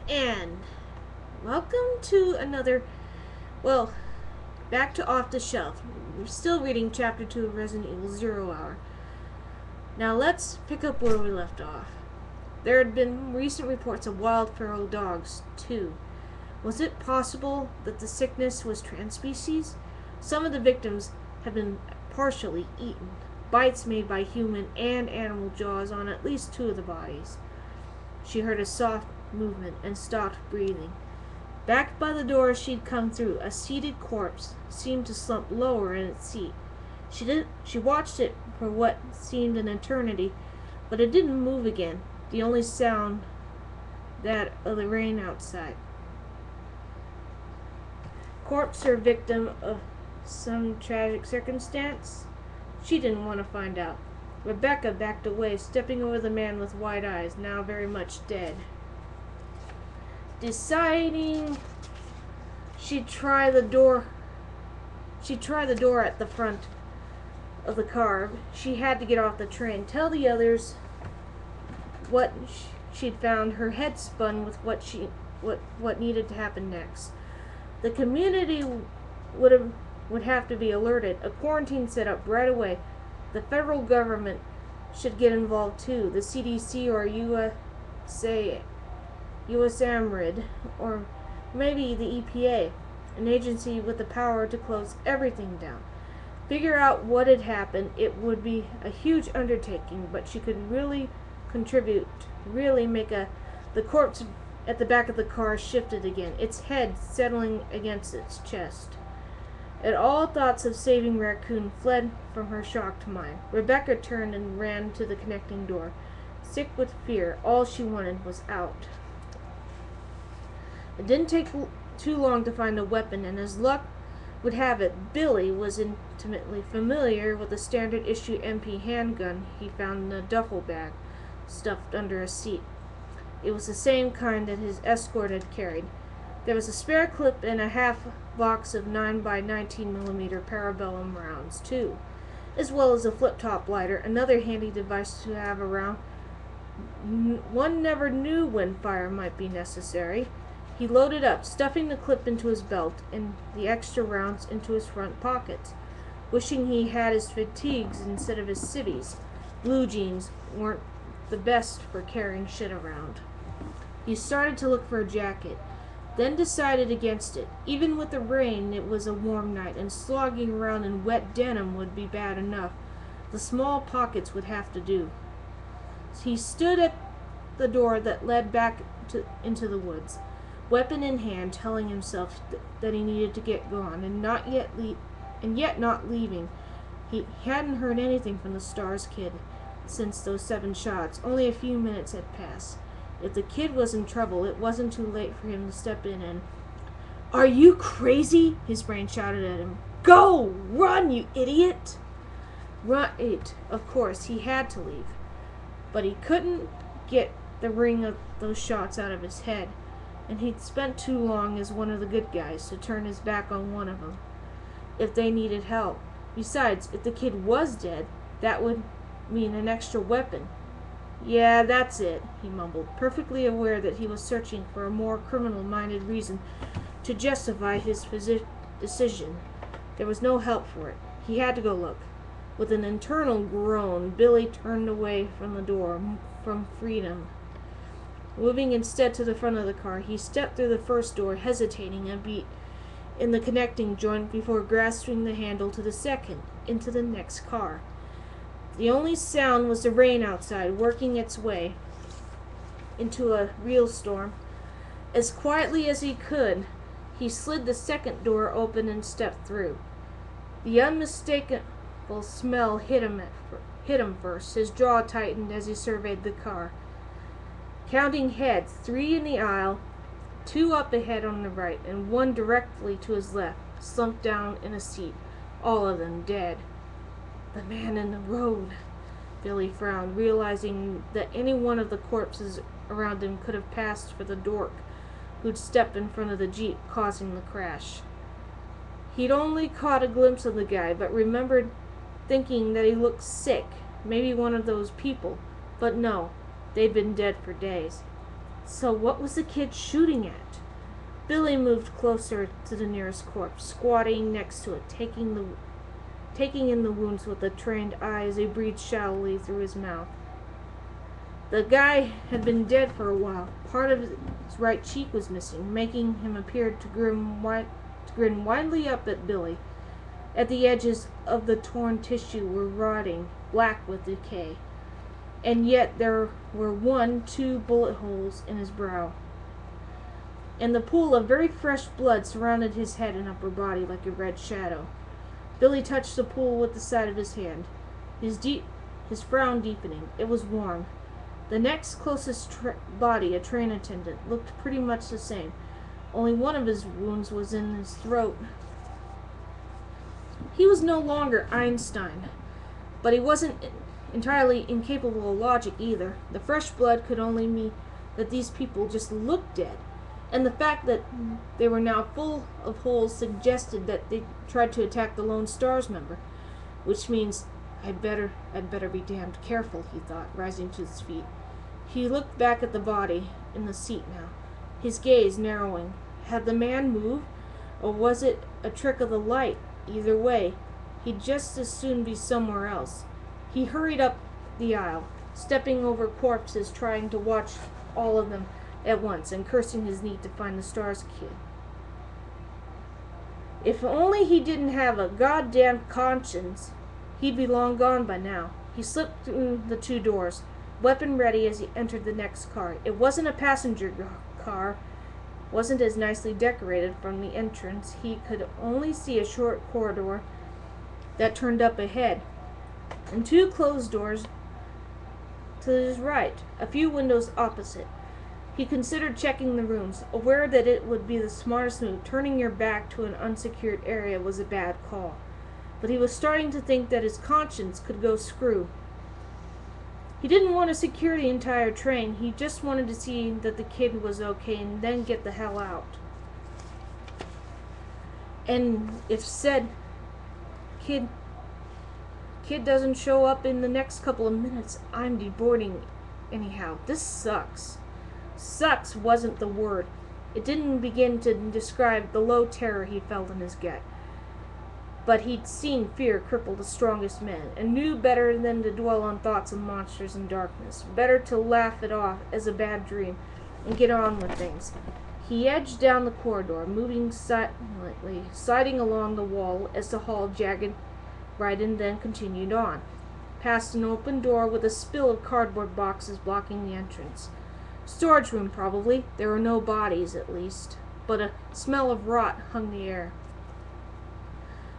And welcome to another, well, back to Off the Shelf. We're still reading Chapter 2 of Resident Evil 0 Hour. Now let's pick up where we left off. There had been recent reports of wild feral dogs, too. Was it possible that the sickness was transspecies? Some of the victims had been partially eaten, bites made by human and animal jaws on at least two of the bodies. She heard a soft movement and stopped breathing. Back by the door she'd come through, a seated corpse seemed to slump lower in its seat. She watched it for what seemed an eternity, but it didn't move again, the only sound that of the rain outside. Corpse or victim of some tragic circumstance? She didn't want to find out. Rebecca backed away, stepping over the man with wide eyes, now very much dead. Deciding she'd try the door at the front of the car. She had to get off the train, tell the others what she'd found. Her head spun with what needed to happen next. The community would have to be alerted. A quarantine set up right away. The federal government should get involved too. The CDC or USAMRID, or maybe the EPA, an agency with the power to close everything down. Figure out what had happened. It would be a huge undertaking, but she could really contribute, really make the corpse at the back of the car shifted again, its head settling against its chest. And all thoughts of saving Raccoon fled from her shocked mind. Rebecca turned and ran to the connecting door. Sick with fear, all she wanted was out. It didn't take too long to find a weapon, and as luck would have it, Billy was intimately familiar with the standard issue MP handgun he found in a duffel bag stuffed under a seat. It was the same kind that his escort had carried. There was a spare clip and a half box of 9x19mm parabellum rounds, too, as well as a flip-top lighter, another handy device to have around. One never knew when fire might be necessary. He loaded up, stuffing the clip into his belt and the extra rounds into his front pockets, wishing he had his fatigues instead of his civvies. Blue jeans weren't the best for carrying shit around. He started to look for a jacket, then decided against it. Even with the rain, it was a warm night, and slogging around in wet denim would be bad enough. The small pockets would have to do. He stood at the door that led back into the woods, weapon in hand, telling himself that he needed to get gone, and yet not leaving. He hadn't heard anything from the Stars kid since those 7 shots. Only a few minutes had passed. If the kid was in trouble, it wasn't too late for him to step in and... "Are you crazy?" his brain shouted at him. "Go! Run, you idiot!" Right, of course, he had to leave. But he couldn't get the ring of those shots out of his head, and he'd spent too long as one of the good guys to turn his back on one of them if they needed help. Besides, if the kid was dead, that would mean an extra weapon. "Yeah, that's it," he mumbled, perfectly aware that he was searching for a more criminal-minded reason to justify his decision. There was no help for it. He had to go look. With an internal groan, Billy turned away from the door, from freedom. Moving instead to the front of the car, he stepped through the first door, hesitating a beat in the connecting joint before grasping the handle to the second, into the next car. The only sound was the rain outside, working its way into a real storm. As quietly as he could, he slid the second door open and stepped through. The unmistakable smell hit him first. His jaw tightened as he surveyed the car. Counting heads, 3 in the aisle, 2 up ahead on the right, and 1 directly to his left, slumped down in a seat, all of them dead. The man in the road. Billy frowned, realizing that any one of the corpses around him could have passed for the dork who'd stepped in front of the Jeep, causing the crash. He'd only caught a glimpse of the guy, but remembered thinking that he looked sick, maybe one of those people. But no, they'd been dead for days. So what was the kid shooting at? Billy moved closer to the nearest corpse, squatting next to it, taking in the wounds with a trained eye as he breathed shallowly through his mouth. The guy had been dead for a while. Part of his right cheek was missing, making him appear to grin widely up at Billy. At the edges of the torn tissue were rotting, black with decay, and yet there were 2 bullet holes in his brow. And the pool of very fresh blood surrounded his head and upper body like a red shadow. Billy touched the pool with the side of his hand, his frown deepening. It was warm. The next closest body, a train attendant, looked pretty much the same. Only one of his wounds was in his throat. He was no longer Einstein, but he wasn't entirely incapable of logic either. The fresh blood could only mean that these people just looked dead, and the fact that they were now full of holes suggested that they tried to attack the Lone Stars member, which means I'd better be damned careful, he thought, rising to his feet. He looked back at the body in the seat now, his gaze narrowing. Had the man moved, or was it a trick of the light? Either way, he'd just as soon be somewhere else. He hurried up the aisle, stepping over corpses, trying to watch all of them at once, and cursing his need to find the Stars kid. If only he didn't have a goddamn conscience, he'd be long gone by now. He slipped through the 2 doors, weapon ready as he entered the next car. It wasn't a passenger car, wasn't as nicely decorated from the entrance. He could only see a short corridor that turned up ahead, and 2 closed doors to his right, a few windows opposite. He considered checking the rooms, aware that it would be the smartest move. Turning your back to an unsecured area was a bad call, but he was starting to think that his conscience could go screw. He didn't want to secure the entire train. He just wanted to see that the kid was okay and then get the hell out. And if said kid doesn't show up in the next couple of minutes, I'm deboarding anyhow. This sucks. Sucks wasn't the word. It didn't begin to describe the low terror he felt in his gut. But he'd seen fear cripple the strongest men, and knew better than to dwell on thoughts of monsters and darkness. Better to laugh it off as a bad dream and get on with things. He edged down the corridor, moving silently, siding along the wall as the hall jagged right, and then continued on, past an open door with a spill of cardboard boxes blocking the entrance. Storage room, probably. There were no bodies, at least, but a smell of rot hung the air.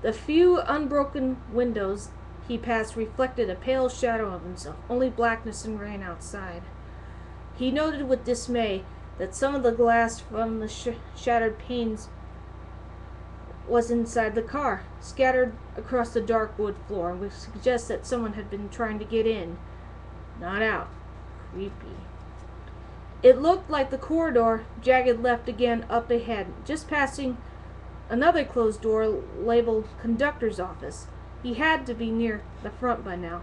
The few unbroken windows he passed reflected a pale shadow of himself, only blackness and rain outside. He noted with dismay that some of the glass from the shattered panes was inside the car, scattered across the dark wood floor, which suggests that someone had been trying to get in, not out. Creepy. It looked like the corridor jagged left again up ahead, just passing another closed door labeled Conductor's Office. He had to be near the front by now,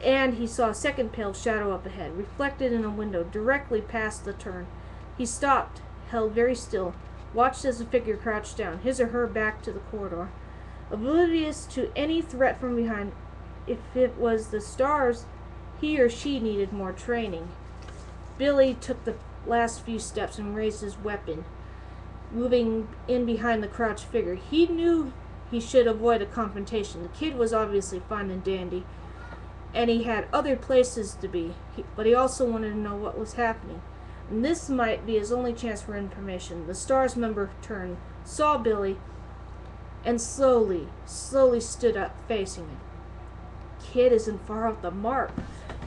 and he saw a second pale shadow up ahead, reflected in a window directly past the turn. He stopped, held very still, watched as the figure crouched down, his or her back to the corridor, oblivious to any threat from behind. If it was the Stars, he or she needed more training. Billy took the last few steps and raised his weapon, moving in behind the crouched figure. He knew he should avoid a confrontation. The kid was obviously fine and dandy, and he had other places to be, but he also wanted to know what was happening. And this might be his only chance for information. The Stars member turned, saw Billy, and slowly stood up, facing him. Kid isn't far off the mark,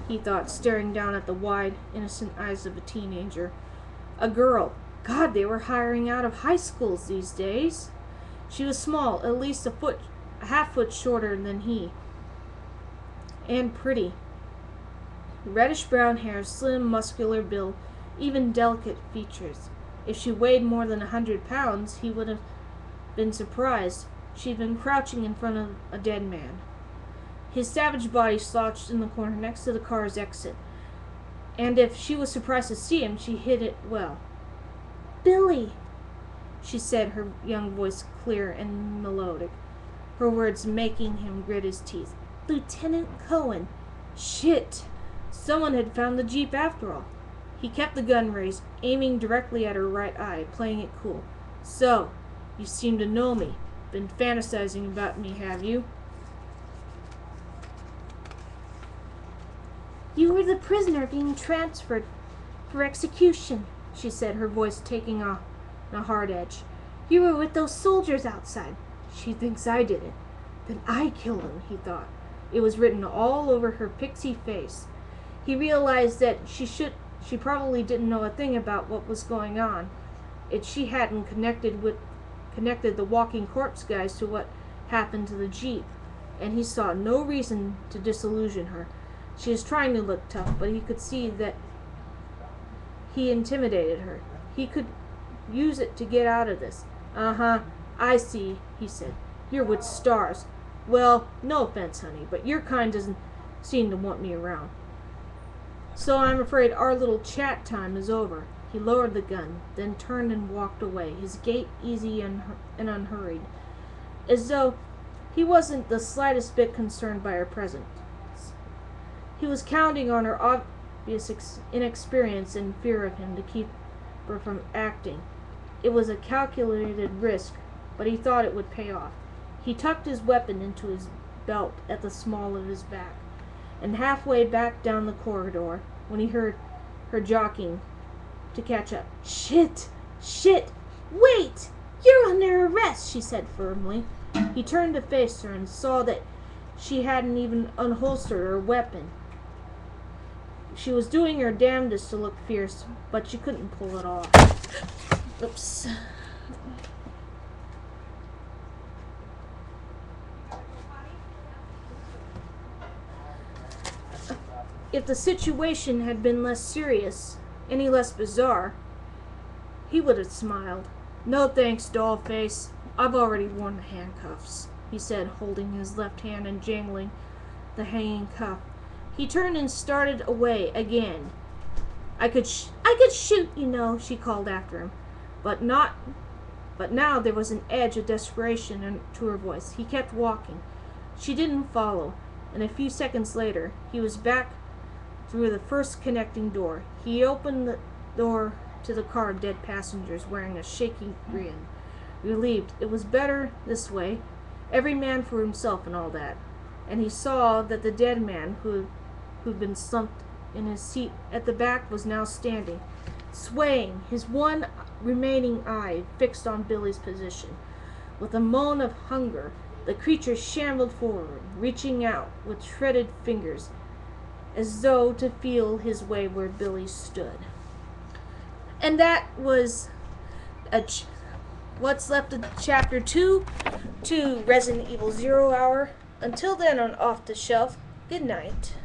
he thought, staring down at the wide, innocent eyes of a teenager. A girl. God, they were hiring out of high schools these days. She was small, at least a half foot shorter than he, and pretty. Reddish brown hair, slim, muscular build, even delicate features. If she weighed more than 100 pounds, he would have been surprised. She'd been crouching in front of a dead man, his savage body slouched in the corner next to the car's exit, and if she was surprised to see him, she hid it well. "Billy," she said, her young voice clear and melodic, her words making him grit his teeth. "Lieutenant Cohen." Shit! Someone had found the Jeep after all. He kept the gun raised, aiming directly at her right eye, playing it cool. "So, you seem to know me. Been fantasizing about me, have you?" "You were the prisoner being transferred for execution," she said, her voice taking on a hard edge. "You were with those soldiers outside." "She thinks I did it. Then I killed him," he thought. It was written all over her pixie face. He realized that she probably didn't know a thing about what was going on. She hadn't connected the walking corpse guys to what happened to the Jeep, and he saw no reason to disillusion her. She was trying to look tough, but he could see that he intimidated her. He could use it to get out of this. "Uh-huh, I see," he said. "You're with stars. Well, no offense, honey, but your kind doesn't seem to want me around. So I'm afraid our little chat time is over." He lowered the gun, then turned and walked away, his gait easy and unhurried, as though he wasn't the slightest bit concerned by her presence. He was counting on her obvious inexperience and fear of him to keep her from acting. It was a calculated risk, but he thought it would pay off. He tucked his weapon into his belt at the small of his back, and halfway back down the corridor, when he heard her jockeying to catch up. "Shit! Shit! Wait! You're under arrest," she said firmly. He turned to face her and saw that she hadn't even unholstered her weapon. She was doing her damnedest to look fierce, but she couldn't pull it off. Oops. If the situation had been less serious, any less bizarre, he would have smiled. "No thanks, dollface. I've already worn the handcuffs," he said, holding his left hand and jangling the hanging cuff. He turned and started away again. I could shoot, you know," she called after him. But now there was an edge of desperation to her voice. He kept walking. She didn't follow, and a few seconds later, he was back through the first connecting door. He opened the door to the car of dead passengers, wearing a shaky grin. Relieved. It was better this way. Every man for himself and all that. And he saw that the dead man who'd been slumped in his seat at the back was now standing, swaying, his one remaining eye fixed on Billy's position. With a moan of hunger, the creature shambled forward, reaching out with shredded fingers, as though to feel his way where Billy stood. And that was what's left of Chapter 2 to Resident Evil 0 Hour. Until then, on Off the Shelf, good night.